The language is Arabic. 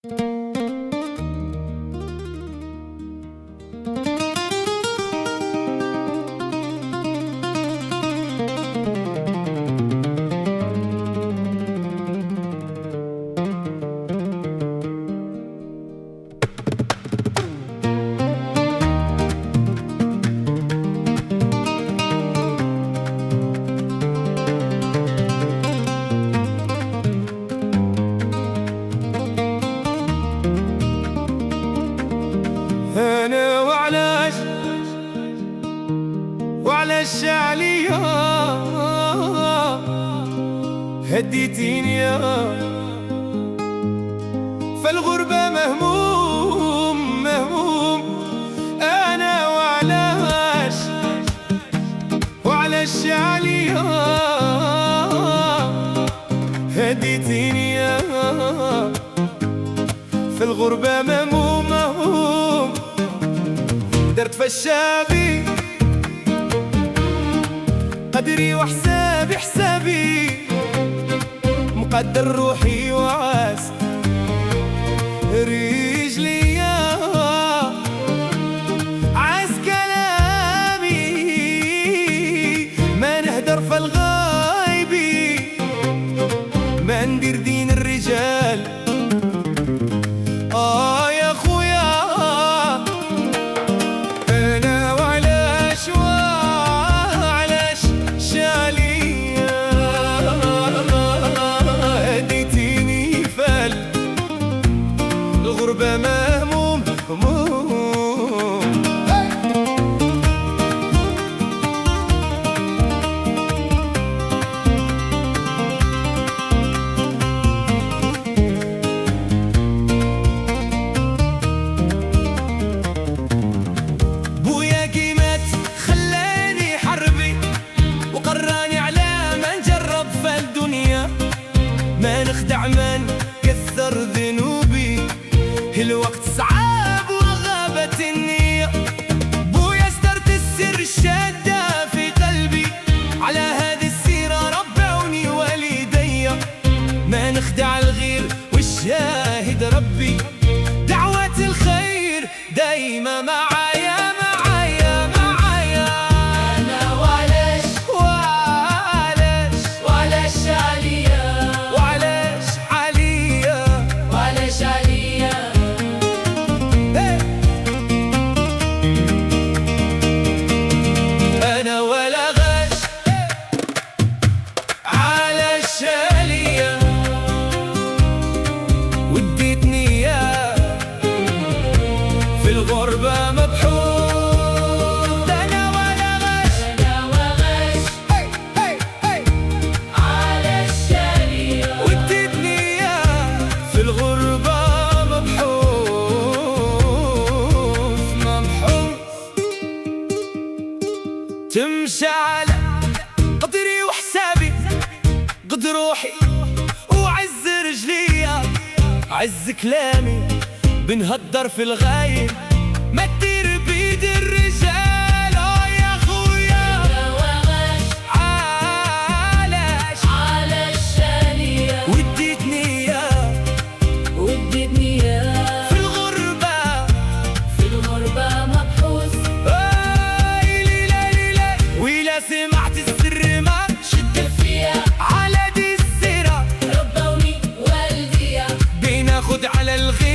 أنا وعلاش عليا هديتيني فالغربة مهموم أنا وعلاش عليا هديتيني فالغربة مهموم درت فالشابي قدري وحسابي مقدر روحي وعاس رجلي عاس كلامي ما نهدر فالغايبي ما ندير دين الرجال يا خويا أنا وعلاش شاليا هديتيني الغربة مهموم ما نخدع من كثر ذنوبي الوقت صعب وغابت النية بويا استرت السر الشادة في قلبي على هذه السيرة ربعوني والدي ما نخدع الغير والشاهد ربي دعوات الخير دايما معايا في الغربة مبحوث أنا ولا غش على الشالية وديتني إياه في الغربة مبحوث تمشي على قدري وحسابي قد روحي وعز رجلي عز كلامي بنهدر في الغايب ما تدير بيد الرجال يا خويا علاش شالية وديتني إياه في الغربة مبحوث ليلة ويلا سمعت السر ما شد فيها على دي السيرة ربوني والديا بناخد على الغير